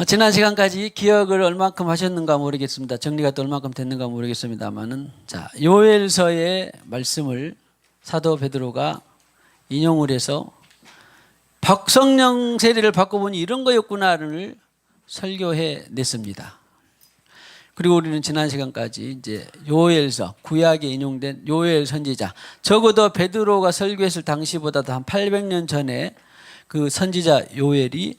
지난 시간까지 기억을 얼만큼 하셨는가 모르겠습니다. 정리가 또 얼만큼 됐는가 모르겠습니다만은, 자, 요엘서의 말씀을 사도 베드로가 인용을 해서 성령 세례를 바꿔보니 이런 거였구나를 설교해 냈습니다. 그리고 우리는 지난 시간까지 이제 요엘서, 구약에 인용된 요엘 선지자, 적어도 베드로가 설교했을 당시보다도 한 800년 전에 그 선지자 요엘이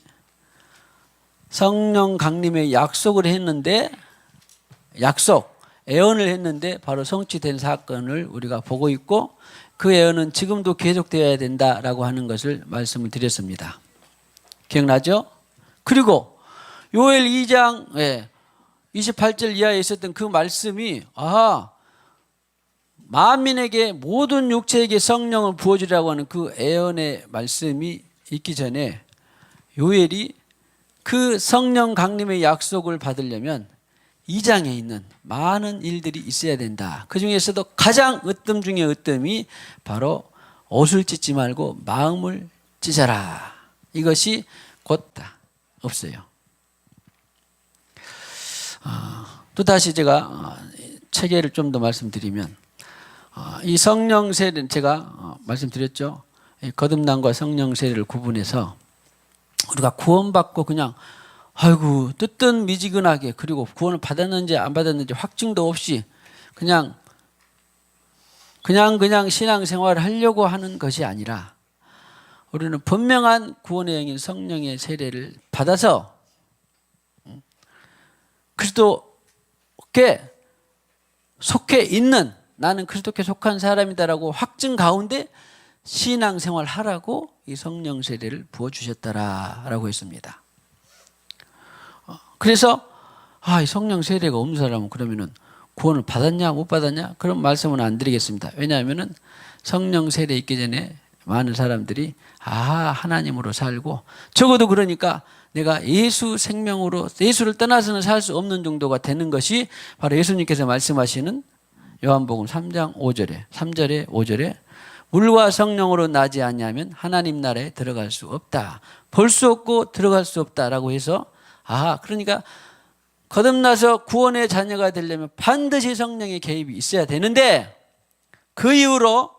성령 강림의 약속을 했는데, 예언을 했는데 바로 성취된 사건을 우리가 보고 있고, 그 예언은 지금도 계속되어야 된다라고 하는 것을 말씀을 드렸습니다. 기억나죠? 그리고 요엘 2장 28절 이하에 있었던 그 말씀이 만민에게 모든 육체에게 성령을 부어주라고 하는 그 예언의 말씀이 있기 전에 요엘이 그 성령 강림의 약속을 받으려면 2장에 있는 많은 일들이 있어야 된다. 그 중에서도 가장 으뜸 중에 으뜸이 바로 옷을 찢지 말고 마음을 찢어라. 이것이 곧다. 없어요. 또다시 제가 체계를 좀 더 말씀드리면, 이 성령 세례는 제가 말씀드렸죠. 거듭남과 성령 세례를 구분해서 우리가 구원받고 그냥 뜨뜻미지근하게, 그리고 구원을 받았는지 안 받았는지 확증도 없이 그냥 신앙생활을 하려고 하는 것이 아니라, 우리는 분명한 구원의 영인 성령의 세례를 받아서 그리스도께 속해 있는, 나는 그리스도께 속한 사람이다라고 확증 가운데 신앙생활 하라고 이 성령 세례를 부어주셨다라고 했습니다. 그래서 이 성령 세례가 없는 사람은 그러면은 구원을 받았냐 못 받았냐, 그런 말씀은 안 드리겠습니다. 왜냐하면은 성령 세례 있기 전에 많은 사람들이 하나님으로 살고, 적어도 그러니까 내가 예수 생명으로, 예수를 떠나서는 살 수 없는 정도가 되는 것이 바로 예수님께서 말씀하시는 요한복음 3장 5절에 3절에 5절에 물과 성령으로 나지 아니하면 하나님 나라에 들어갈 수 없다. 볼 수 없고 들어갈 수 없다라고 해서, 그러니까 거듭나서 구원의 자녀가 되려면 반드시 성령의 개입이 있어야 되는데, 그 이후로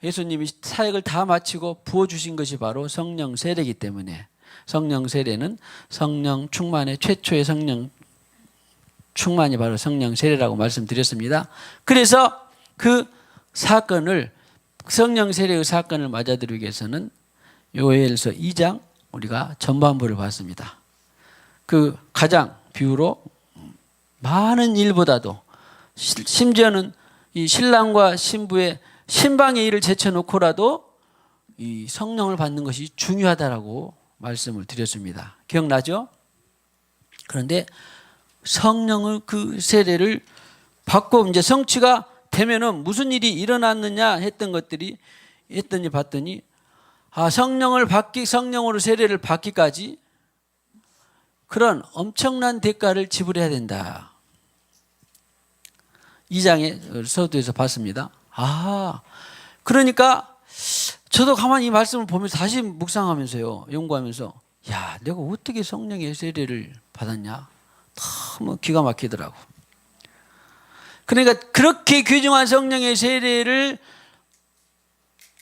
예수님이 사역을 다 마치고 부어주신 것이 바로 성령 세례이기 때문에, 성령 세례는 성령 충만의 최초의 성령 충만이 바로 성령 세례라고 말씀드렸습니다. 그래서 그 사건을, 성령 세례의 사건을 맞아들이기 위해서는 요엘서 2장 우리가 전반부를 봤습니다. 그 가장 비유로 많은 일보다도, 심지어는 이 신랑과 신부의 신방의 일을 제쳐놓고라도 이 성령을 받는 것이 중요하다라고 말씀을 드렸습니다. 기억나죠? 그런데 성령을, 그 세례를 받고 이제 성취가 되면은 무슨 일이 일어났느냐 했더니 봤더니, 성령으로 세례를 받기까지 그런 엄청난 대가를 지불해야 된다. 2장의 서두에서 봤습니다. 그러니까 저도 가만히 이 말씀을 보면서 다시 묵상하면서요, 연구하면서, 내가 어떻게 성령의 세례를 받았냐? 너무 기가 막히더라고. 그러니까 그렇게 귀중한 성령의 세례를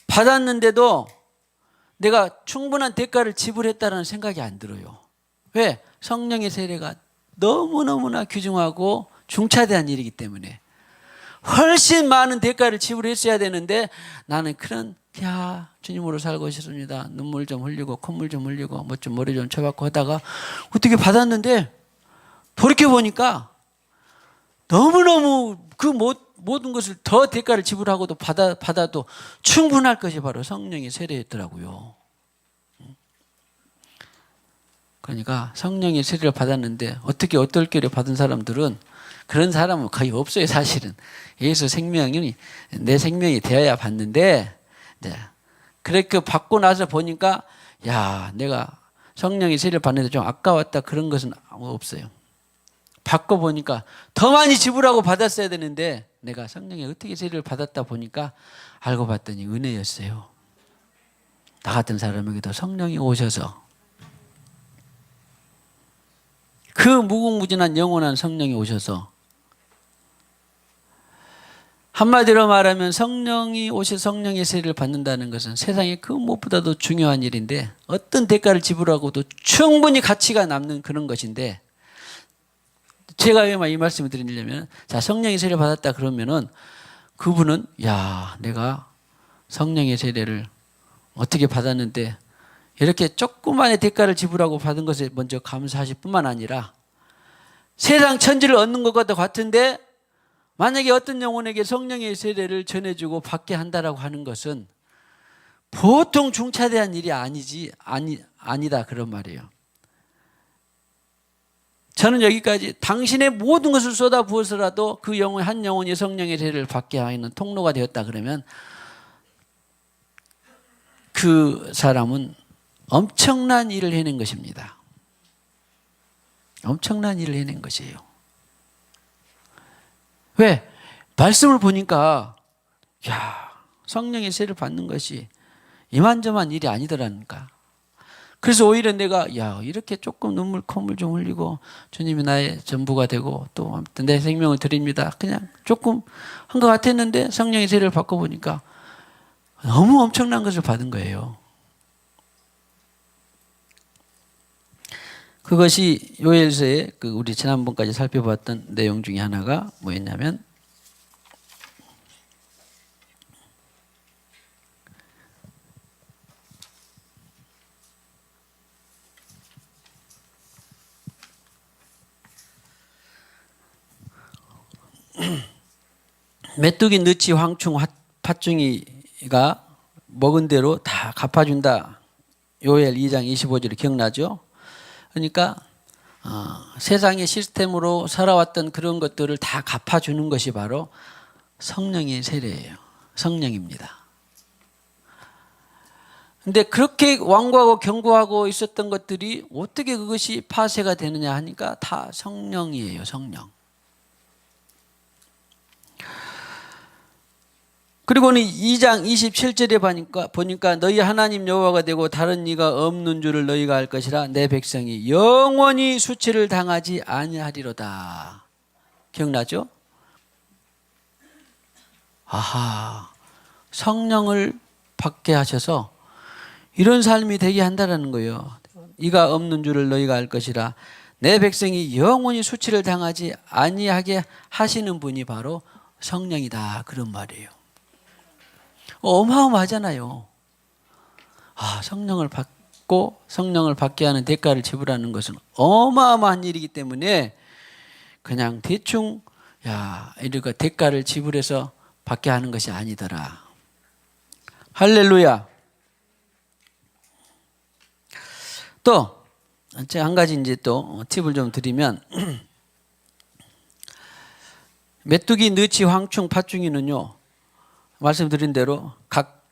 받았는데도 내가 충분한 대가를 지불했다는 생각이 안 들어요. 왜? 성령의 세례가 너무너무나 귀중하고 중차대한 일이기 때문에 훨씬 많은 대가를 지불했어야 되는데, 나는 그런 주님으로 살고 싶습니다, 눈물 좀 흘리고 콧물 좀 흘리고 머리 좀 쳐박고 하다가 어떻게 받았는데, 돌이켜보니까 너무너무 그 모든 것을 더 대가를 지불하고도 받아도 충분할 것이 바로 성령의 세례였더라고요. 그러니까 성령의 세례를 받았는데 어떻게 어떨 길에 받은 사람들은, 그런 사람은 거의 없어요. 사실은 예수 생명이 내 생명이 되어야 받는데, 그렇게 받고 나서 보니까 내가 성령의 세례를 받는데 좀 아까웠다, 그런 것은 없어요. 받고 보니까 더 많이 지불하고 받았어야 되는데, 내가 성령의 어떻게 세례를 받았다 보니까 알고 봤더니 은혜였어요. 나 같은 사람에게도 성령이 오셔서 그 무궁무진한 영원한 성령이 오셔서, 한마디로 말하면 성령이 오셔 성령의 세례를 받는다는 것은 세상에 그 무엇보다도 중요한 일인데, 어떤 대가를 지불하고도 충분히 가치가 남는 그런 것인데, 제가 왜 이 말씀을 드리려면, 자, 성령의 세례를 받았다 그러면은 그분은, 야, 내가 성령의 세례를 어떻게 받았는데 이렇게 조그만의 대가를 지불하고 받은 것에 먼저 감사하실 뿐만 아니라, 세상 천지를 얻는 것과도 같은데 만약에 어떤 영혼에게 성령의 세례를 전해주고 받게 한다라고 하는 것은 보통 중차대한 일이 아니다 그런 말이에요. 저는 여기까지 당신의 모든 것을 쏟아 부어서라도 그 영혼, 한 영혼이 성령의 세례를 받게 하는 통로가 되었다 그러면 그 사람은 엄청난 일을 해낸 것입니다. 엄청난 일을 해낸 것이에요. 왜? 말씀을 보니까, 야, 성령의 세례를 받는 것이 이만저만 일이 아니더라니까. 그래서 오히려 내가, 야, 이렇게 조금 콧물 좀 흘리고 주님이 나의 전부가 되고 또 아무튼 내 생명을 드립니다, 그냥 조금 한 것 같았는데 성령의 세례를 받고 보니까 너무 엄청난 것을 받은 거예요. 그것이 요엘서의 우리 지난번까지 살펴봤던 내용 중에 하나가 뭐였냐면, 메뚜기, 느치, 황충, 팥중이가 먹은 대로 다 갚아준다. 요엘 2장 25절이 기억나죠? 그러니까 세상의 시스템으로 살아왔던 그런 것들을 다 갚아주는 것이 바로 성령의 세례예요. 성령입니다. 근데 그렇게 완고하고 견고하고 있었던 것들이 어떻게 그것이 파쇄가 되느냐 하니까 다 성령이에요. 성령. 그리고는 2장 27절에 보니까 너희 하나님 여호와가 되고 다른 이가 없는 줄을 너희가 알 것이라. 내 백성이 영원히 수치를 당하지 아니하리로다. 기억나죠? 아하, 성령을 받게 하셔서 이런 삶이 되게 한다는 거예요. 이가 없는 줄을 너희가 알 것이라. 내 백성이 영원히 수치를 당하지 아니하게 하시는 분이 바로 성령이다, 그런 말이에요. 어마어마하잖아요. 성령을 받고 성령을 받게 하는 대가를 지불하는 것은 어마어마한 일이기 때문에 그냥 대충 이렇게 대가를 지불해서 받게 하는 것이 아니더라. 할렐루야. 또 제가 한 가지 이제 또 팁을 좀 드리면, 메뚜기, 느치, 황충, 팥중이는요, 말씀드린 대로 각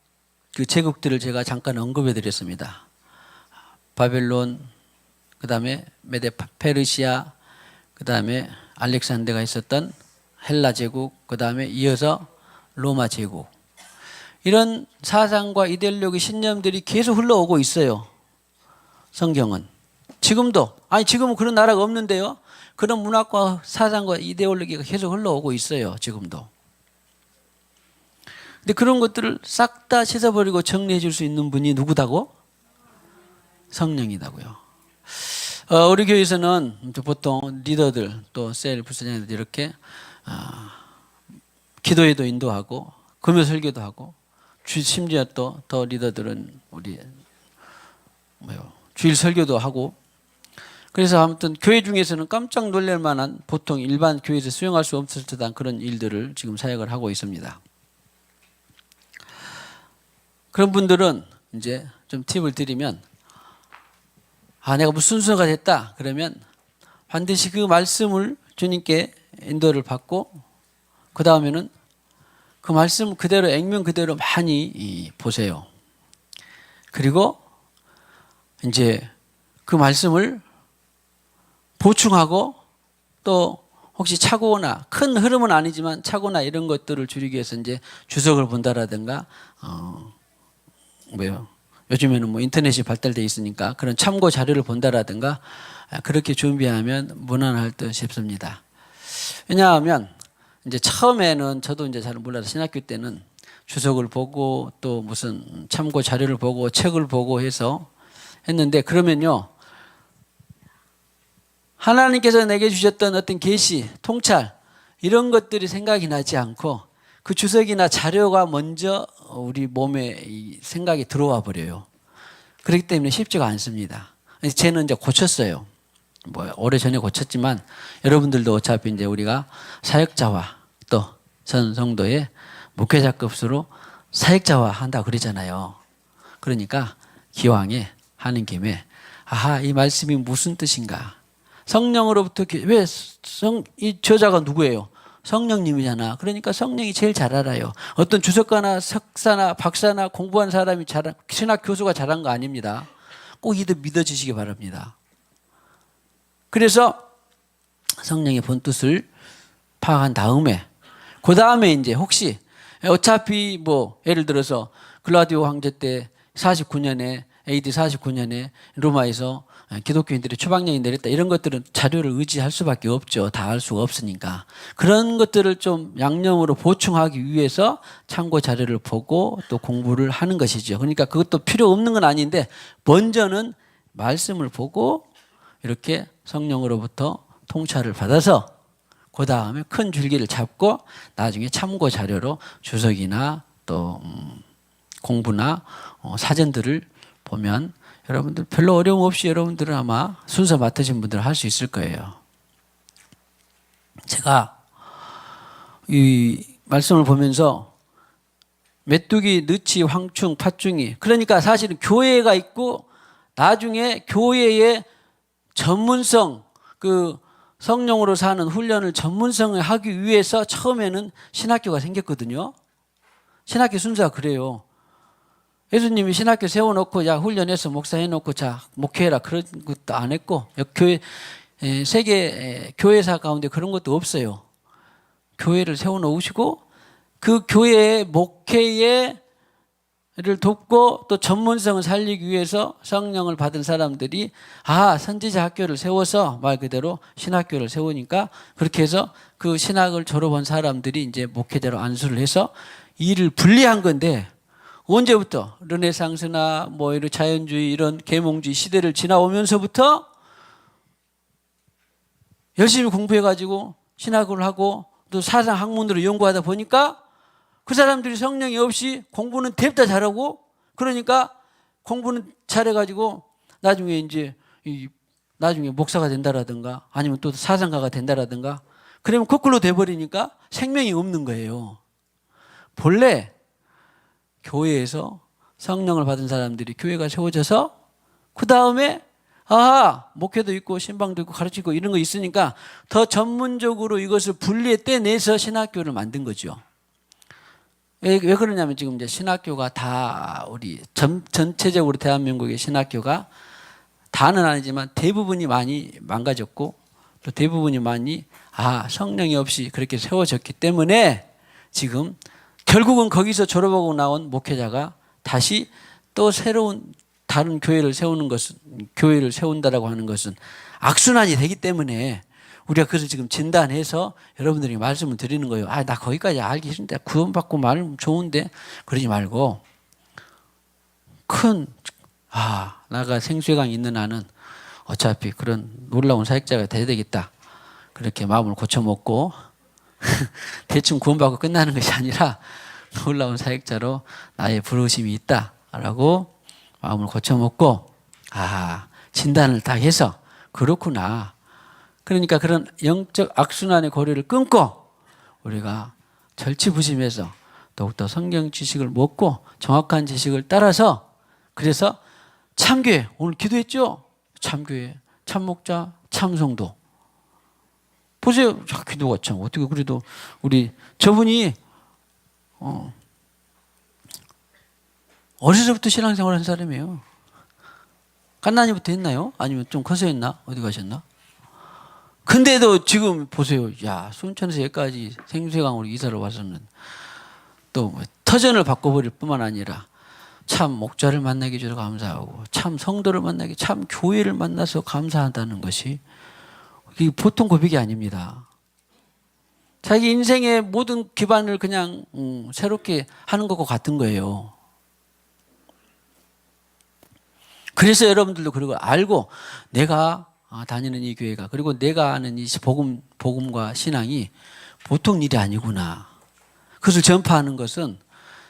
그 제국들을 제가 잠깐 언급해 드렸습니다. 바벨론, 그 다음에 메데 페르시아, 그 다음에 알렉산더가 있었던 헬라 제국, 그 다음에 이어서 로마 제국. 이런 사상과 이데올로기, 신념들이 계속 흘러오고 있어요. 성경은. 지금도. 지금은 그런 나라가 없는데요. 그런 문학과 사상과 이데올로기가 계속 흘러오고 있어요. 지금도. 근데 그런 것들을 싹 다 씻어버리고 정리해 줄 수 있는 분이 누구다고? 성령이다고요. 우리 교회에서는 보통 리더들, 또 셀 부서장들 이렇게 기도회도 인도하고 금요 설교도 하고, 심지어 또 더 리더들은 우리 주일 설교도 하고, 그래서 아무튼 교회 중에서는 깜짝 놀랄 만한, 보통 일반 교회에서 수용할 수 없을 듯한 그런 일들을 지금 사역을 하고 있습니다. 그런 분들은 이제 좀 팁을 드리면, 내가 무슨 순서가 됐다 그러면 반드시 그 말씀을 주님께 인도를 받고, 그 다음에는 그 말씀 그대로, 액면 그대로 많이 보세요. 그리고 이제 그 말씀을 보충하고, 또 혹시 착오나, 큰 흐름은 아니지만 착오나 이런 것들을 줄이기 위해서 이제 주석을 본다라든가 요즘에는 뭐 인터넷이 발달돼 있으니까 그런 참고 자료를 본다라든가 그렇게 준비하면 무난할 듯 싶습니다. 왜냐하면 이제 처음에는 저도 이제 잘 몰라서 신학교 때는 주석을 보고 또 무슨 참고 자료를 보고 책을 보고 해서 했는데, 그러면요 하나님께서 내게 주셨던 어떤 계시, 통찰 이런 것들이 생각이 나지 않고 그 주석이나 자료가 먼저 우리 몸에 이 생각이 들어와 버려요. 그렇기 때문에 쉽지가 않습니다. 쟤는 이제 고쳤어요. 뭐 오래전에 고쳤지만 여러분들도 어차피 이제 우리가 사역자와 또 전 성도의 목회자급수로 사역자와 한다 그러잖아요. 그러니까 기왕에 하는 김에 아하, 이 말씀이 무슨 뜻인가? 성령으로부터 이 저자가 누구예요? 성령님이잖아. 그러니까 성령이 제일 잘 알아요. 어떤 주석가나 석사나 박사나 공부한 사람이 신학 교수가 잘한 거 아닙니다. 꼭 믿어주시기 바랍니다. 그래서 성령의 본 뜻을 파악한 다음에 그 다음에 이제 혹시 어차피 뭐 예를 들어서 글라디오 황제 때 49년에 AD 49년에 로마에서 기독교인들이 추방령이 내렸다, 이런 것들은 자료를 의지할 수밖에 없죠. 다 알 수가 없으니까. 그런 것들을 좀 양념으로 보충하기 위해서 참고 자료를 보고 또 공부를 하는 것이죠. 그러니까 그것도 필요 없는 건 아닌데 먼저는 말씀을 보고 이렇게 성령으로부터 통찰을 받아서 그 다음에 큰 줄기를 잡고 나중에 참고 자료로 주석이나 또 공부나 사전들을 보면 여러분들 별로 어려움 없이 여러분들은 아마 순서 맡으신 분들은 할 수 있을 거예요. 제가 이 말씀을 보면서 메뚜기, 느치, 황충, 팥중이, 그러니까 사실은 교회가 있고 나중에 교회의 전문성, 그 성령으로 사는 훈련을 전문성을 하기 위해서 처음에는 신학교가 생겼거든요. 신학교 순서가 그래요. 예수님이 신학교 세워놓고 야 훈련해서 목사해놓고 자 목회해라 그런 것도 안 했고, 교회 세계 교회사 가운데 그런 것도 없어요. 교회를 세워놓으시고 그 교회의 목회에 를 돕고 또 전문성을 살리기 위해서 성령을 받은 사람들이 선지자 학교를 세워서 말 그대로 신학교를 세우니까 그렇게 해서 그 신학을 졸업한 사람들이 이제 목회자로 안수를 해서 일을 분리한 건데, 언제부터 르네상스나 뭐 이런 자연주의 이런 계몽주의 시대를 지나오면서부터 열심히 공부해가지고 신학을 하고 또 사상 학문으로 연구하다 보니까 그 사람들이 성령이 없이 공부는 냅다 잘하고, 그러니까 공부는 잘해가지고 나중에 이제 나중에 목사가 된다라든가 아니면 또 사상가가 된다라든가 그러면 거꾸로 돼버리니까 생명이 없는 거예요. 본래 교회에서 성령을 받은 사람들이 교회가 세워져서 그 다음에 목회도 있고 신방도 있고 가르치고 이런 거 있으니까 더 전문적으로 이것을 분리해 떼내서 신학교를 만든 거죠. 왜 그러냐면 지금 이제 신학교가 다 우리 전체적으로 대한민국의 신학교가 다는 아니지만 대부분이 많이 망가졌고 또 대부분이 많이 성령이 없이 그렇게 세워졌기 때문에 지금 결국은 거기서 졸업하고 나온 목회자가 다시 또 새로운 다른 교회를 세운다라고 하는 것은 악순환이 되기 때문에 우리가 그래서 지금 진단해서 여러분들에게 말씀을 드리는 거예요. 나 거기까지 알기 싫은데 구원받고 말은 좋은데 그러지 말고 나가 생수강 있는 한은 어차피 그런 놀라운 사역자가 돼야 되겠다. 그렇게 마음을 고쳐먹고 대충 구원받고 끝나는 것이 아니라 놀라운 사역자로 나의 부르심이 있다라고 마음을 고쳐먹고 진단을 다 해서 그렇구나. 그러니까 그런 영적 악순환의 고리를 끊고 우리가 절치부심해서 더욱더 성경 지식을 먹고 정확한 지식을 따라서, 그래서 참교회, 오늘 기도했죠? 참교회, 참목자, 참성도. 보세요. 기도가 참 어떻게 그래도 우리 저분이 어려서부터 신앙생활 한 사람이에요. 갓난이부터 했나요? 아니면 좀 커서 했나? 어디 가셨나? 근데도 지금 보세요. 순천에서 여기까지 생수강으로 이사를 와서는 또 터전을 바꿔버릴 뿐만 아니라 참 목자를 만나게 해줘서 감사하고 참 성도를 만나게 참 교회를 만나서 감사한다는 것이 이게 보통 고백이 아닙니다. 자기 인생의 모든 기반을 그냥 새롭게 하는 것과 같은 거예요. 그래서 여러분들도 그런 걸 알고 내가 다니는 이 교회가 그리고 내가 아는 이 복음과 신앙이 보통 일이 아니구나. 그것을 전파하는 것은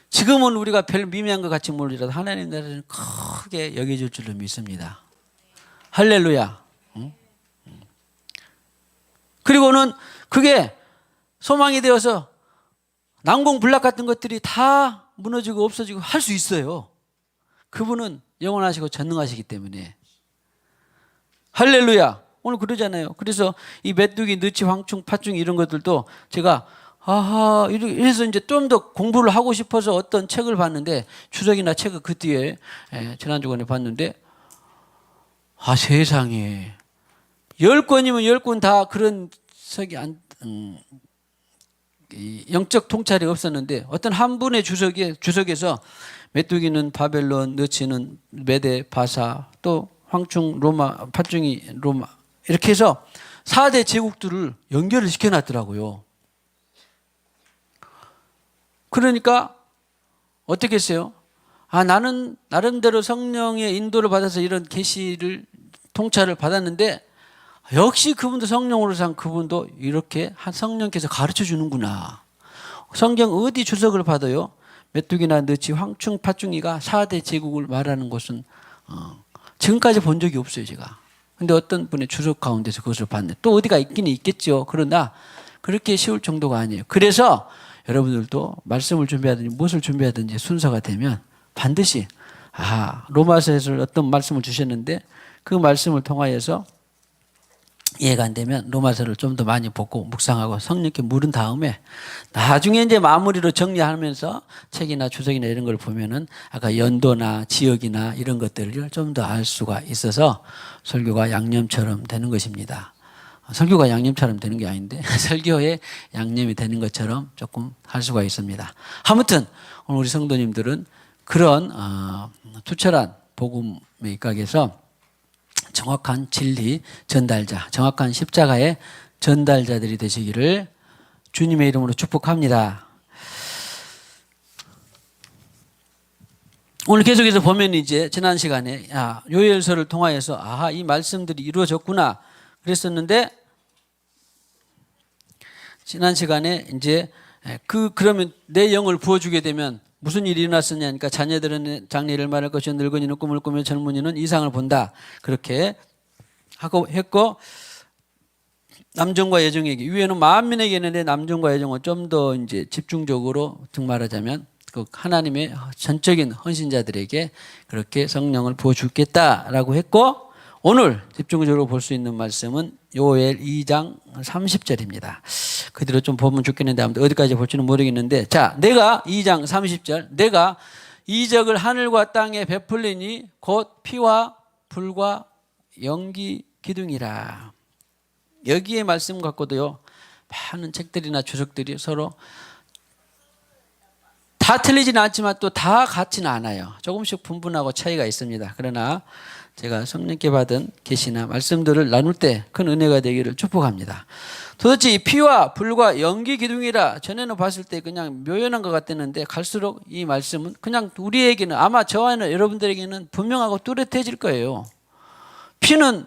지금은 우리가 별 미미한 것 같이 모르더라도 하나님 나라는 크게 여겨질 줄로 믿습니다. 할렐루야. 그리고는 그게 소망이 되어서 난공불락 같은 것들이 다 무너지고 없어지고 할 수 있어요. 그분은 영원하시고 전능하시기 때문에. 할렐루야. 오늘 그러잖아요. 그래서 이 메뚜기, 느치, 황충, 팥중 이런 것들도 제가 이래서 이제 좀 더 공부를 하고 싶어서 어떤 책을 봤는데 주석이나 책을 그 뒤에 지난주간에 봤는데 세상에 10권이면 10권 다 그런 영적 통찰이 없었는데 어떤 한 분의 주석에서 메뚜기는 바벨론, 느치는 메데, 바사, 또 황충, 로마, 팥중이 로마 이렇게 해서 4대 제국들을 연결을 시켜놨더라고요. 그러니까 어떻게 했어요? 나는 나름대로 성령의 인도를 받아서 이런 계시를 통찰을 받았는데 역시 그분도 성령으로 산 그분도 이렇게 성령께서 가르쳐 주는구나. 성경 어디 주석을 받아요? 메뚜기나 느치, 황충, 팥중이가 4대 제국을 말하는 것은 지금까지 본 적이 없어요, 제가. 근데 어떤 분의 주석 가운데서 그것을 봤네. 또 어디가 있기는 있겠죠. 그러나 그렇게 쉬울 정도가 아니에요. 그래서 여러분들도 말씀을 준비하든지 무엇을 준비하든지 순서가 되면 반드시 로마서에서 어떤 말씀을 주셨는데 그 말씀을 통하여서 이해가 안 되면 로마서를 좀 더 많이 보고 묵상하고 성령께 물은 다음에 나중에 이제 마무리로 정리하면서 책이나 주석이나 이런 걸 보면은 아까 연도나 지역이나 이런 것들을 좀 더 알 수가 있어서 설교가 양념처럼 되는 것입니다. 설교가 양념처럼 되는 게 아닌데 설교에 양념이 되는 것처럼 조금 할 수가 있습니다. 아무튼 오늘 우리 성도님들은 그런 투철한 복음의 입각에서 정확한 진리 전달자, 정확한 십자가의 전달자들이 되시기를 주님의 이름으로 축복합니다. 오늘 계속해서 보면 이제 지난 시간에 요엘서를 통하여서 이 말씀들이 이루어졌구나 그랬었는데 지난 시간에 이제 그러면 내 영을 부어주게 되면 무슨 일이 일어났었냐니까 자녀들은 장래를 말할 것이요 늙은이는 꿈을 꾸며 젊은이는 이상을 본다 그렇게 하고 했고 남정과 여정에게 위에는 만민에게 있는데 남정과 여정은 좀 더 이제 집중적으로 즉 말하자면 그 하나님의 전적인 헌신자들에게 그렇게 성령을 부어주겠다라고 했고 오늘 집중적으로 볼 수 있는 말씀은 요엘 2장 30절입니다. 그대로 좀 보면 좋겠는데 아무튼 어디까지 볼지는 모르겠는데 내가 2장 30절 내가 이적을 하늘과 땅에 베풀리니 곧 피와 불과 연기 기둥이라. 여기에 말씀 갖고도요 많은 책들이나 주석들이 서로 다 틀리지는 않지만 또 다 같지는 않아요. 조금씩 분분하고 차이가 있습니다. 그러나 제가 성령께 받은 계시나 말씀들을 나눌 때 큰 은혜가 되기를 축복합니다. 도대체 이 피와 불과 연기 기둥이라 전에는 봤을 때 그냥 묘연한 것 같았는데 갈수록 이 말씀은 그냥 우리에게는 아마 저와 여러분들에게는 분명하고 뚜렷해질 거예요. 피는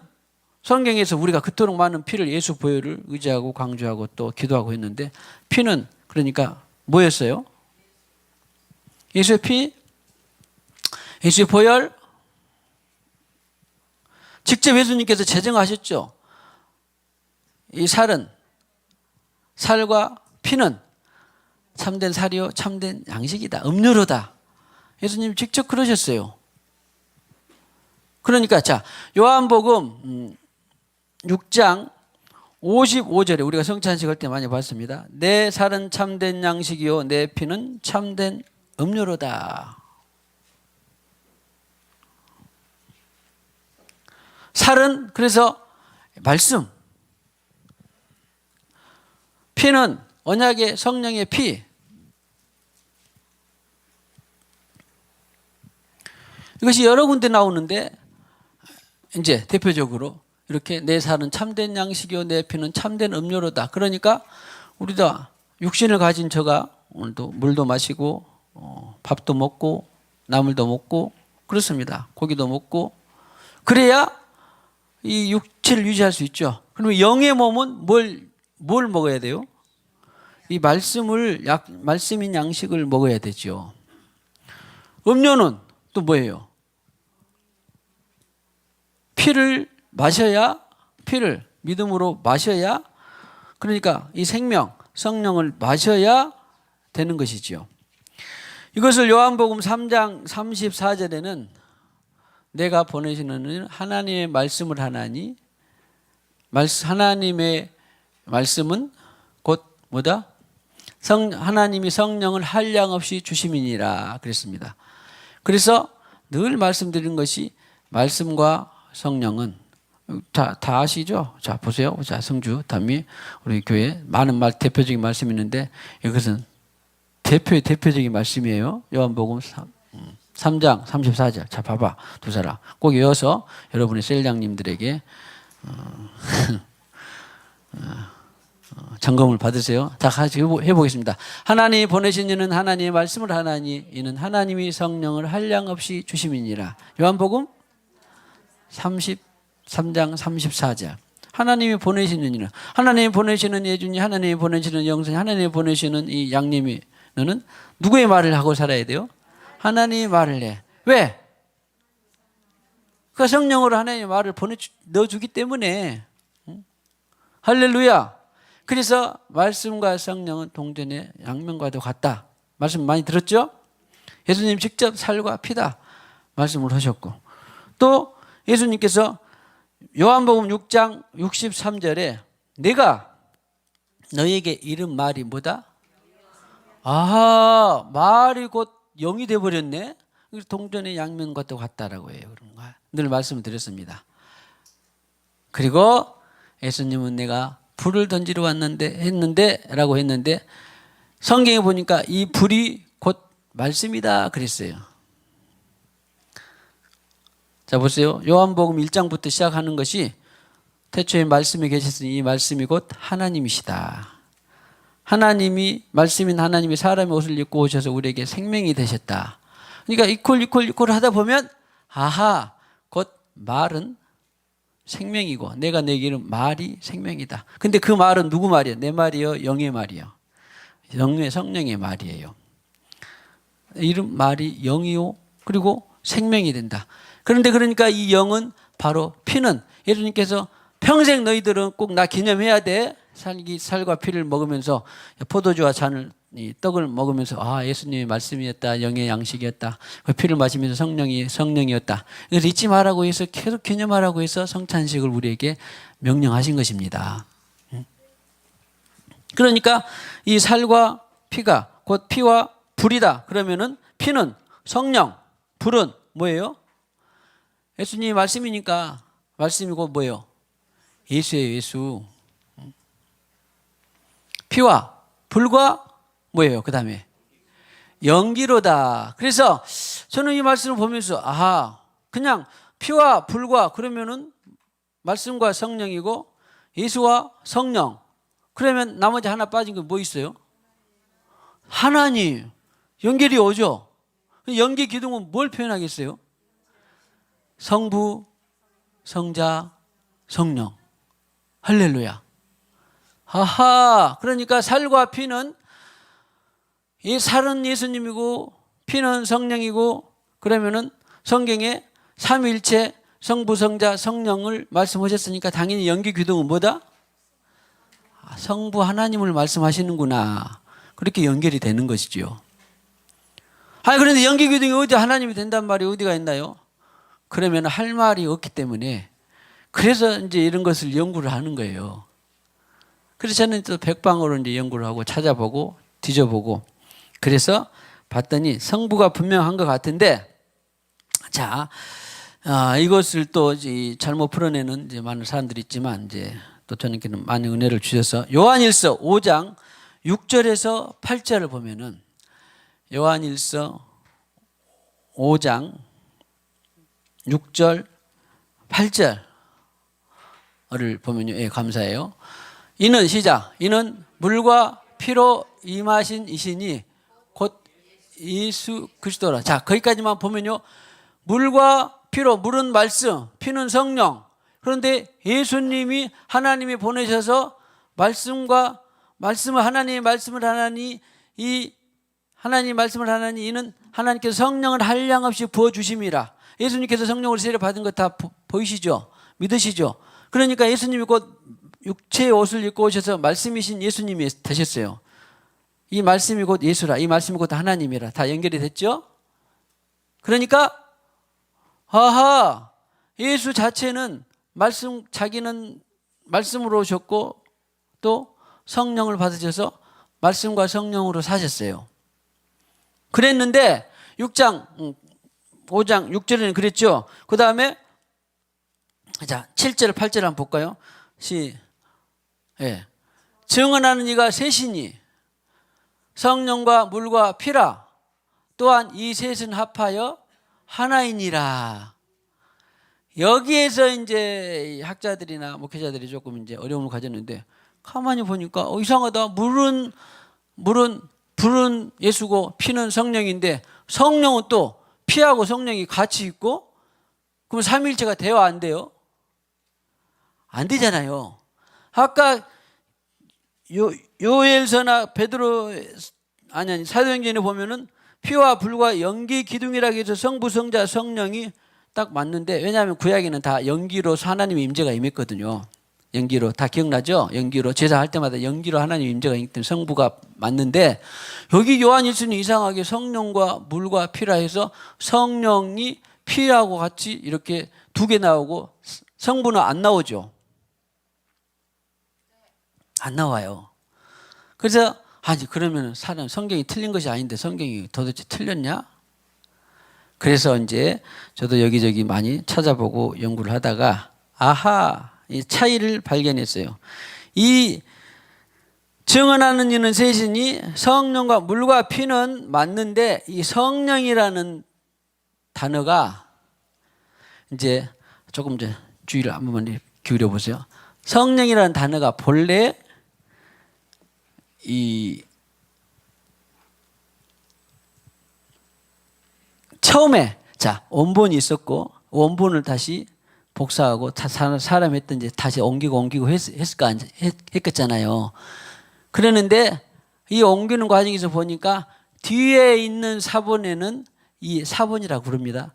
성경에서 우리가 그토록 많은 피를 예수 보혈을 의지하고 강조하고 또 기도하고 했는데 피는 그러니까 뭐였어요? 예수의 피, 예수의 보혈, 직접 예수님께서 제정하셨죠. 이 살과 피는 참된 살이요 참된 양식이다. 음료로다. 예수님 직접 그러셨어요. 그러니까 요한복음 6장 55절에 우리가 성찬식 할 때 많이 봤습니다. 내 살은 참된 양식이요 내 피는 참된 음료로다. 살은 그래서 말씀, 피는 언약의 성령의 피. 이것이 여러 군데 나오는데 이제 대표적으로 이렇게 내 살은 참된 양식이요 내 피는 참된 음료로다. 그러니까 우리도 육신을 가진 저가 오늘도 물도 마시고 밥도 먹고 나물도 먹고 그렇습니다. 고기도 먹고 그래야 이 육체를 유지할 수 있죠. 그러면 영의 몸은 뭘 먹어야 돼요? 이 말씀인 양식을 먹어야 되죠. 음료는 또 뭐예요? 피를 믿음으로 마셔야, 그러니까 이 생명, 성령을 마셔야 되는 것이지요. 이것을 요한복음 3장 34절에는 내가 보내시는 하나님의 말씀을 하나니, 하나님의 말씀은 곧 뭐다? 하나님이 성령을 한량없이 주심이니라 그랬습니다. 그래서 늘 말씀드린 것이 말씀과 성령은 다 아시죠? 자, 보세요. 자, 성주, 담이 우리 교회 많은 대표적인 말씀이 있는데 이것은 대표적인 말씀이에요. 요한복음 3장 34절. 자, 봐봐. 두 사람. 꼭 이어서 여러분의 셀장님들에게 점검을 받으세요. 다 같이 해보겠습니다. 하나님이 보내신 이는 하나님의 말씀을 하나니 이는 하나님이 성령을 한량없이 주심이니라. 요한복음 33장 34절. 하나님이 보내시는 이는, 하나님이 보내시는 예준이, 하나님이 보내시는 영생이, 하나님이 보내시는 이 양님이, 너는 누구의 말을 하고 살아야 돼요? 하나님의 말을 해. 왜? 그 성령으로 하나님의 말을 넣어주기 때문에. 할렐루야. 그래서 말씀과 성령은 동전의 양면과도 같다. 말씀 많이 들었죠? 예수님 직접 살과 피다 말씀을 하셨고, 또 예수님께서 요한복음 6장 63절에 내가 너에게 이른 말이 뭐다? 아, 말이 곧 영이 되어버렸네. 동전의 양면과도 같다라고 해요. 그런가? 늘 말씀을 드렸습니다. 그리고 예수님은 내가 불을 던지러 라고 했는데 성경에 보니까 이 불이 곧 말씀이다 그랬어요. 자, 보세요. 요한복음 1장부터 시작하는 것이 태초에 말씀이 계셨으니 이 말씀이 곧 하나님이시다. 하나님이, 말씀인 하나님이 사람의 옷을 입고 오셔서 우리에게 생명이 되셨다. 그러니까 이퀄 하다 보면 아하, 곧 말은 생명이고 내가 내게 이른 말이 생명이다. 근데 그 말은 누구 말이에요? 내 말이요? 영의 말이요? 영의 성령의 말이에요. 이른 말이 영이요? 그리고 생명이 된다. 그런데 그러니까 이 영은 바로 피는, 예수님께서 평생 너희들은 꼭 나 기념해야 돼. 살과 피를 먹으면서 포도주와 떡을 먹으면서 아, 예수님의 말씀이었다. 영의 양식이었다. 그 피를 마시면서 성령이었다. 그래서 잊지 말라고 해서 계속 기념하라고 해서 성찬식을 우리에게 명령하신 것입니다. 그러니까 이 살과 피가 곧 피와 불이다. 그러면은 피는 성령, 불은 뭐예요? 예수님의 말씀이니까 말씀이고 뭐예요? 예수예요, 예수. 피와 불과 뭐예요? 그 다음에 연기로다. 그래서 저는 이 말씀을 보면서 아하, 그냥 피와 불과 그러면은 말씀과 성령이고 예수와 성령. 그러면 나머지 하나 빠진 게 뭐 있어요? 하나님. 연결이 오죠. 연기 기둥은 뭘 표현하겠어요? 성부, 성자, 성령. 할렐루야. 아하, 그러니까 살과 피는, 이 살은 예수님이고 피는 성령이고, 그러면은 성경에 삼위일체 성부, 성자, 성령을 말씀하셨으니까 당연히 연기 기둥은 뭐다? 성부 하나님을 말씀하시는구나. 그렇게 연결이 되는 것이죠. 아니, 그런데 연기 기둥이 어디 하나님이 된단 말이 어디가 있나요? 그러면 할 말이 없기 때문에, 그래서 이제 이런 것을 연구를 하는 거예요. 그래서 저는 또 백방으로 이제 연구를 하고 찾아보고 뒤져보고, 그래서 봤더니 성부가 분명한 것 같은데, 자, 이것을 또 잘못 풀어내는 이제 많은 사람들이 있지만, 이제 또 저님께는 많은 은혜를 주셔서 요한일서 5장 6절에서 8절을 보면은, 요한일서 5장 6절, 8절을 보면요. 예, 감사해요. 이는 시작. 이는 물과 피로 임하신 이시니 곧 예수 그리스도라. 자, 거기까지만 보면요. 물과 피로, 물은 말씀, 피는 성령. 그런데 예수님이 하나님이 보내셔서 하나님의 말씀을 하나니 이 하나님 말씀을 하나니 이는 하나님께서 성령을 한량없이 부어주심이라. 예수님께서 성령을 세례 받은 거 다 보이시죠? 믿으시죠? 그러니까 예수님이 곧 육체의 옷을 입고 오셔서 말씀이신 예수님이 되셨어요. 이 말씀이 곧 예수라. 이 말씀이 곧 하나님이라. 다 연결이 됐죠? 그러니까 예수 자체는 자기는 말씀으로 오셨고 또 성령을 받으셔서 말씀과 성령으로 사셨어요. 그랬는데 5장 6절에는 그랬죠. 그 다음에 자 7절 8절 한번 볼까요? 예. 증언하는 이가 셋이니 성령과 물과 피라. 또한 이 셋은 합하여 하나이니라. 여기에서 이제 학자들이나 목회자들이 조금 이제 어려움을 가졌는데 가만히 보니까 이상하다. 불은 예수고 피는 성령인데 성령은 또 피하고 성령이 같이 있고 그럼 삼위일체가 돼요? 안 돼요? 안 되잖아요. 아까 요엘서나 사도행전에 보면은 피와 불과 연기 기둥이라고 해서 성부, 성자, 성령이 딱 맞는데 왜냐하면 구약에는 다 연기로 하나님의 임재가 임했거든요. 연기로 다 기억나죠? 연기로 제사할 때마다 연기로 하나님의 임재가 임했던 성부가 맞는데 여기 요한일서는 이상하게 성령과 물과 피라 해서 성령이 피하고 같이 이렇게 두 개 나오고 성부는 안 나오죠. 안 나와요. 그래서 그러면 성경이 틀린 것이 아닌데 성경이 도대체 틀렸냐? 그래서 이제 저도 여기저기 많이 찾아보고 연구를 하다가 이 차이를 발견했어요. 이 증언하는 이는 셋이니 성령과 물과 피는 맞는데 이 성령이라는 단어가 이제 조금 주의를 한 번만 기울여 보세요. 성령이라는 단어가 본래 처음에 원본이 있었고 원본을 다시 복사하고 사람 했던 이제 다시 옮기고 했겠잖아요. 그러는데 이 옮기는 과정에서 보니까 뒤에 있는 사본에는 이 사본이라고 부릅니다.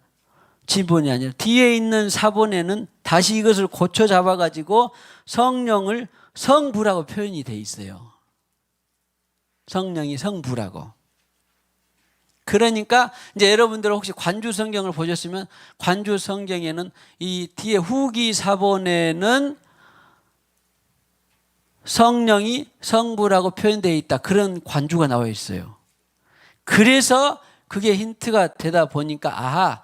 지본이 아니라 뒤에 있는 사본에는 다시 이것을 고쳐 잡아가지고 성령을 성부라고 표현이 돼 있어요. 성령이 성부라고. 그러니까 이제 여러분들 혹시 관주 성경을 보셨으면 관주 성경에는 이 뒤에 후기 사본에는 성령이 성부라고 표현되어 있다. 그런 관주가 나와 있어요. 그래서 그게 힌트가 되다 보니까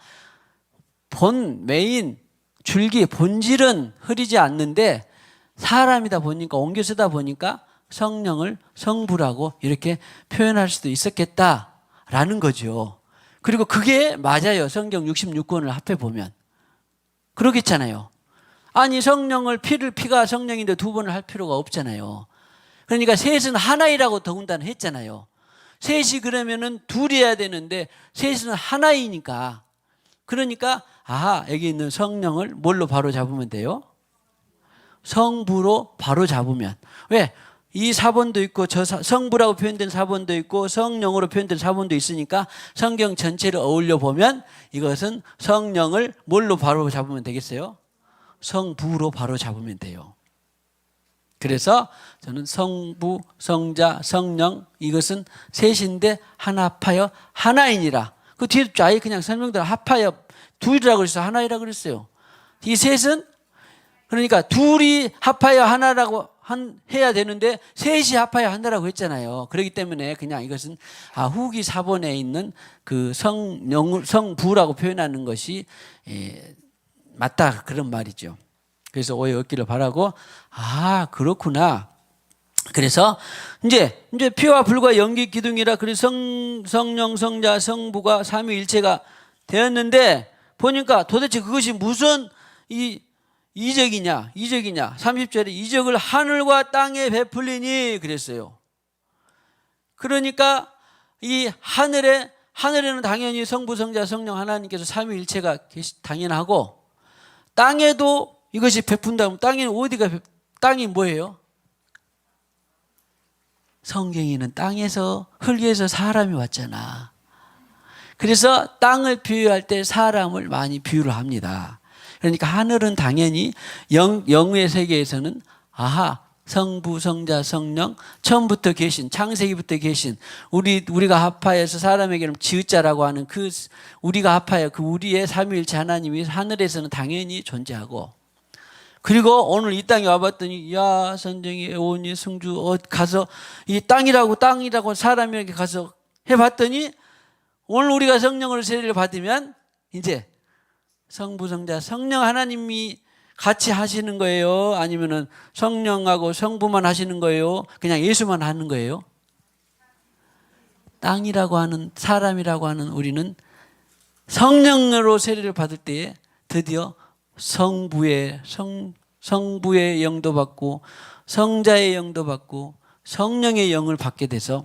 메인 줄기 본질은 흐리지 않는데 사람이다 보니까 옮겨 쓰다 보니까 성령을 성부라고 이렇게 표현할 수도 있었겠다라는 거죠. 그리고 그게 맞아요. 성경 66권을 합해 보면 그러겠잖아요. 성령을 피가 성령인데 두 번을 할 필요가 없잖아요. 그러니까 셋은 하나이라고 더군다나 했잖아요. 셋이 그러면은 둘이어야 되는데 셋은 하나이니까. 그러니까 여기 있는 성령을 뭘로 바로 잡으면 돼요? 성부로 바로 잡으면. 왜? 이 사본도 있고 성부라고 표현된 사본도 있고 성령으로 표현된 사본도 있으니까 성경 전체를 어울려 보면 이것은 성령을 뭘로 바로 잡으면 되겠어요? 성부로 바로 잡으면 돼요. 그래서 저는 성부, 성자, 성령 이것은 셋인데 하나 합하여 하나이니라. 그 뒤에 아예 그냥 설명대로 합하여 둘이라고 그랬어요. 하나이라고 그랬어요. 이 셋은 그러니까 둘이 합하여 하나라고 해야 되는데 셋이 합하여 한다라고 했잖아요. 그렇기 때문에 그냥 이것은 후기 사본에 있는 그 성부라고 표현하는 것이 맞다 그런 말이죠. 그래서 오해 없기를 바라고 그렇구나. 그래서 이제 피와 불과 연기 기둥이라 그래서 성령 성자 성부가 삼위일체가 되었는데 보니까 도대체 그것이 무슨 이적이냐 30절에 이적을 하늘과 땅에 베풀리니 그랬어요. 그러니까 이 하늘에는 당연히 성부 성자 성령 하나님께서 삼위일체가 당연하고, 땅에도 이것이 베푼다면 땅이 뭐예요? 성경에는 땅에서 흙에서 사람이 왔잖아. 그래서 땅을 비유할 때 사람을 많이 비유를 합니다. 그러니까 하늘은 당연히 영의 세계에서는 성부 성자 성령 처음부터 계신, 창세기부터 계신, 우리가 합하여서 사람에게는 지읒자라고 하는 그 우리가 합하여 그 우리의 삼위일체 하나님이 하늘에서는 당연히 존재하고, 그리고 오늘 이 땅에 와봤더니 야 선정이 애원이 승주 가서 이 땅이라고 사람에게 가서 해봤더니 오늘 우리가 성령으로 세례를 받으면 이제 성부 성자 성령 하나님이 같이 하시는 거예요? 아니면은 성령하고 성부만 하시는 거예요? 그냥 예수만 하는 거예요? 땅이라고 하는, 사람이라고 하는 우리는 성령으로 세례를 받을 때에 드디어 성부의 영도 받고 성자의 영도 받고 성령의 영을 받게 돼서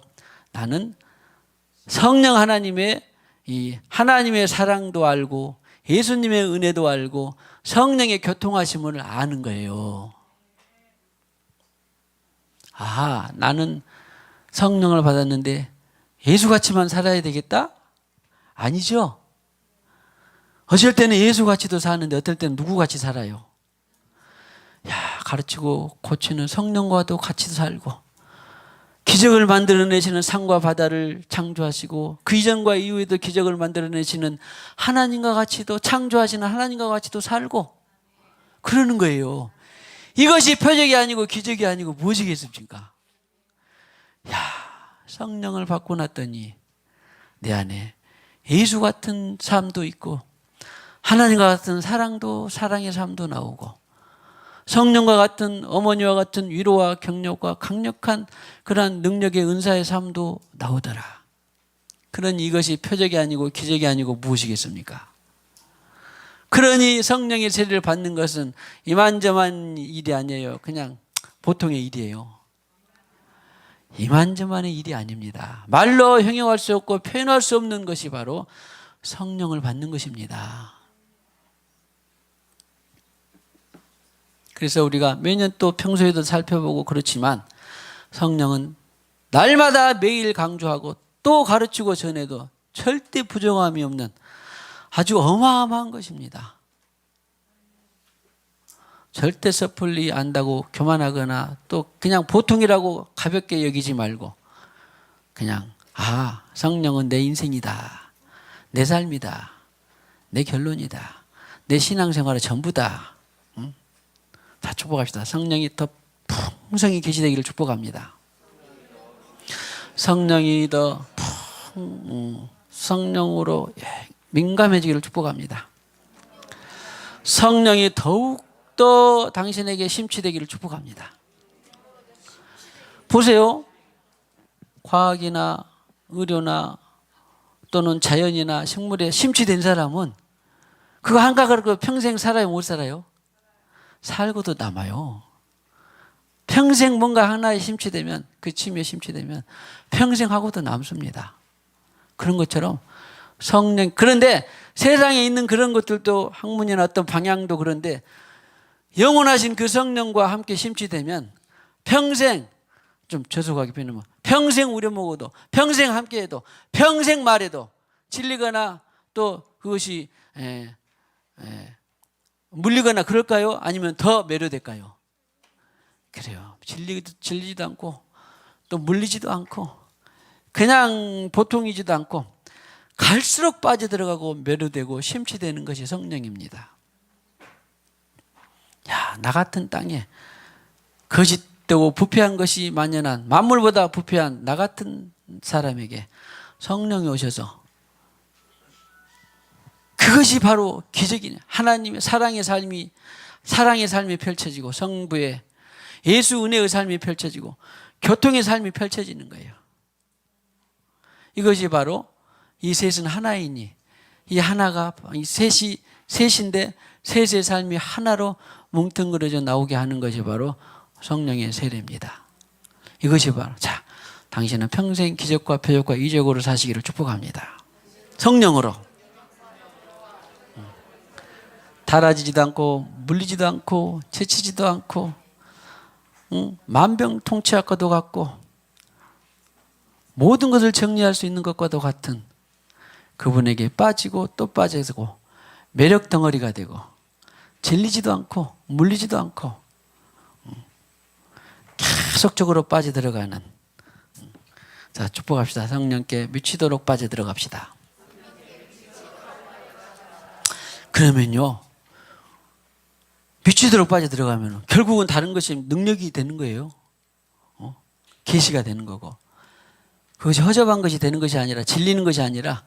나는 성령 하나님의 사랑도 알고 예수님의 은혜도 알고 성령의 교통하심을 아는 거예요. 나는 성령을 받았는데 예수같이만 살아야 되겠다? 아니죠. 어쩔 때는 예수같이도 사는데 어떨 때는 누구같이 살아요? 가르치고 고치는 성령과도 같이 살고, 기적을 만들어내시는 산과 바다를 창조하시고 그 이전과 이후에도 기적을 만들어내시는 하나님과 같이도, 창조하시는 하나님과 같이도 살고 그러는 거예요. 이것이 표적이 아니고 기적이 아니고 무엇이겠습니까? 성령을 받고 났더니 내 안에 예수 같은 삶도 있고 하나님과 같은 사랑의 삶도 나오고, 성령과 같은, 어머니와 같은 위로와 격려와 강력한 그러한 능력의 은사의 삶도 나오더라. 그러니 이것이 표적이 아니고 기적이 아니고 무엇이겠습니까? 그러니 성령의 세례를 받는 것은 이만저만 일이 아니에요. 그냥 보통의 일이에요. 이만저만의 일이 아닙니다. 말로 형용할 수 없고 표현할 수 없는 것이 바로 성령을 받는 것입니다. 그래서 우리가 매년 또 평소에도 살펴보고 그렇지만 성령은 날마다 매일 강조하고 또 가르치고 전해도 절대 부정함이 없는 아주 어마어마한 것입니다. 절대 섣불리 안다고 교만하거나 또 그냥 보통이라고 가볍게 여기지 말고 그냥 성령은 내 인생이다, 내 삶이다, 내 결론이다, 내 신앙생활의 전부다. 다 축복합시다. 성령이 더 풍성히 계시되기를 축복합니다. 성령이 더 성령으로 민감해지기를 축복합니다. 성령이 더욱더 당신에게 심취되기를 축복합니다. 보세요. 과학이나 의료나 또는 자연이나 식물에 심취된 사람은 그거 한 가지로 평생 살아요, 못 살아요? 살고도 남아요. 평생 뭔가 하나에 심취되면, 그 취미에 심취되면 평생 하고도 남습니다. 그런 것처럼 성령, 그런데 세상에 있는 그런 것들도 학문이나 어떤 방향도 그런데 영원하신 그 성령과 함께 심취되면 평생, 좀 저속하게 표현하면 평생 우려먹어도, 평생 함께해도, 평생 말해도 질리거나 또 그것이 물리거나 그럴까요? 아니면 더 매료될까요? 그래요. 질리지도 않고 또 물리지도 않고 그냥 보통이지도 않고 갈수록 빠져들어가고 매료되고 심취되는 것이 성령입니다. 나 같은 땅에 거짓되고 부패한 것이 만연한, 만물보다 부패한 나 같은 사람에게 성령이 오셔서 그것이 바로 기적이냐. 하나님의 사랑의 삶이 펼쳐지고 성부의 예수 은혜의 삶이 펼쳐지고 교통의 삶이 펼쳐지는 거예요. 이것이 바로 이 셋은 하나이니 이 하나가, 이 셋이 셋인데 셋의 삶이 하나로 뭉뚱그려져 나오게 하는 것이 바로 성령의 세례입니다. 이것이 바로 자, 당신은 평생 기적과 표적과 이적으로 사시기를 축복합니다. 성령으로 달아지지도 않고 물리지도 않고 지치지도 않고 만병통치약과도 같고 모든 것을 정리할 수 있는 것과도 같은 그분에게 빠지고 또 빠지고 매력 덩어리가 되고 질리지도 않고 물리지도 않고 계속적으로 빠져들어가는 자, 축복합시다. 성령께 미치도록 빠져들어갑시다. 그러면요 미치도록 빠져들어가면 결국은 다른 것이 능력이 되는 거예요. 계시가 되는 거고 그것이 허접한 것이 되는 것이 아니라 질리는 것이 아니라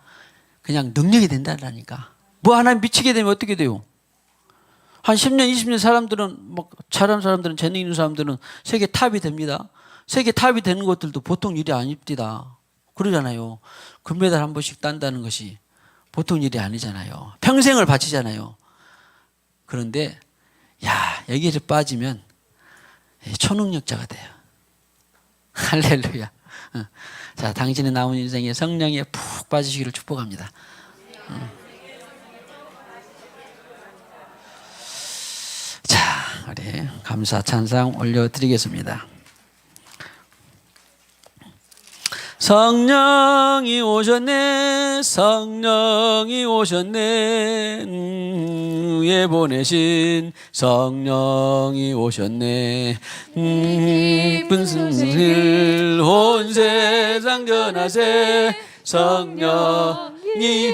그냥 능력이 된다니까. 뭐 하나 미치게 되면 어떻게 돼요? 한 10년 20년 사람들은 막 잘하는 사람들은 재능 있는 사람들은 세계 탑이 됩니다. 세계 탑이 되는 것들도 보통 일이 아닙니다. 그러잖아요. 금메달 한 번씩 딴다는 것이 보통 일이 아니잖아요. 평생을 바치잖아요. 그런데 야 여기를 빠지면 초능력자가 돼요. 할렐루야. 자, 당신의 남은 인생에 성령에 푹 빠지시기를 축복합니다. 자, 우리 감사 찬상 올려드리겠습니다. 성령이 오셨네, 성령이 오셨네, 위에 보내신 성령이 오셨네. 기쁜 승실 온 세상 전하세, 성령이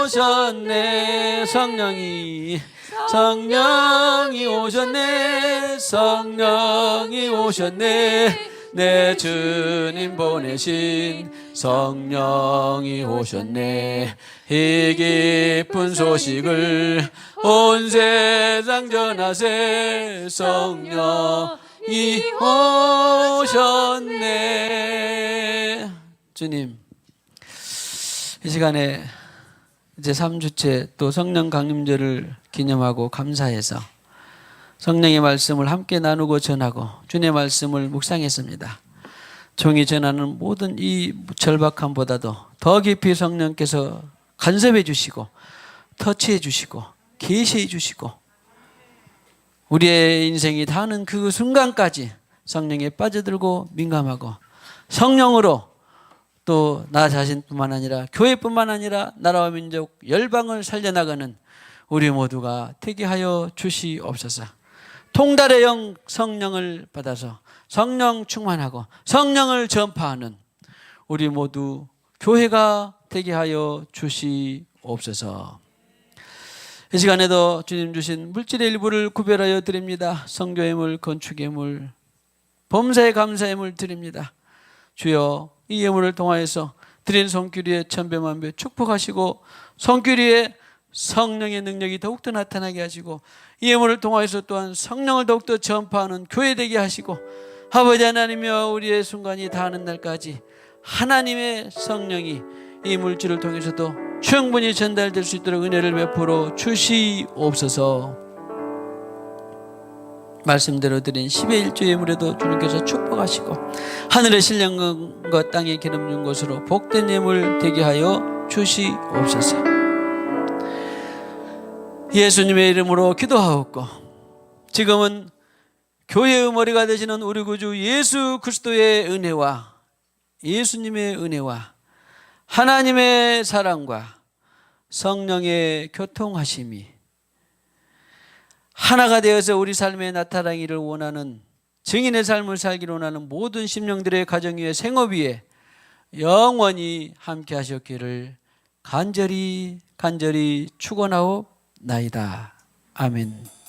오셨네, 성령이 오셨네, 성령이 오셨네. 내 주님 보내신 성령이 오셨네. 이 기쁜 소식을 온 세상 전하세, 성령이 오셨네. 주님, 이 시간에 이제 3주째 또 성령 강림절을 기념하고 감사해서 성령의 말씀을 함께 나누고 전하고 주님의 말씀을 묵상했습니다. 종이 전하는 모든 이 절박함보다도 더 깊이 성령께서 간섭해 주시고 터치해 주시고 계시해 주시고 우리의 인생이 닿는 그 순간까지 성령에 빠져들고 민감하고 성령으로 또 나 자신뿐만 아니라 교회뿐만 아니라 나라와 민족 열방을 살려나가는 우리 모두가 되게 하여 주시옵소서. 통달의 영 성령을 받아서 성령 충만하고 성령을 전파하는 우리 모두 교회가 되게 하여 주시옵소서. 이 시간에도 주님 주신 물질의 일부를 구별하여 드립니다. 성교예물, 건축예물, 범사에 감사예물 드립니다. 주여, 이 예물을 통하여서 드린 손길이의 천배만배 축복하시고 손길이의 성령의 능력이 더욱더 나타나게 하시고 이 예물을 통하여서 또한 성령을 더욱더 전파하는 교회 되게 하시고 아버지 하나님이여 우리의 순간이 닿는 날까지 하나님의 성령이 이 물질을 통해서도 충분히 전달될 수 있도록 은혜를 베풀어 주시옵소서. 말씀대로 드린 10의 1조 예물에도 주님께서 축복하시고 하늘의 신령과 땅에 기름 준 것으로 복된 예물 되게 하여 주시옵소서. 예수님의 이름으로 기도하옵고 지금은 교회의 머리가 되시는 우리 구주 예수 그리스도의 은혜와 예수님의 은혜와 하나님의 사랑과 성령의 교통하심이 하나가 되어서 우리 삶에 나타나기를 원하는 증인의 삶을 살기를 원하는 모든 심령들의 가정 위에 생업 위에 영원히 함께 하셨기를 간절히 축원하옵나이다. 아멘.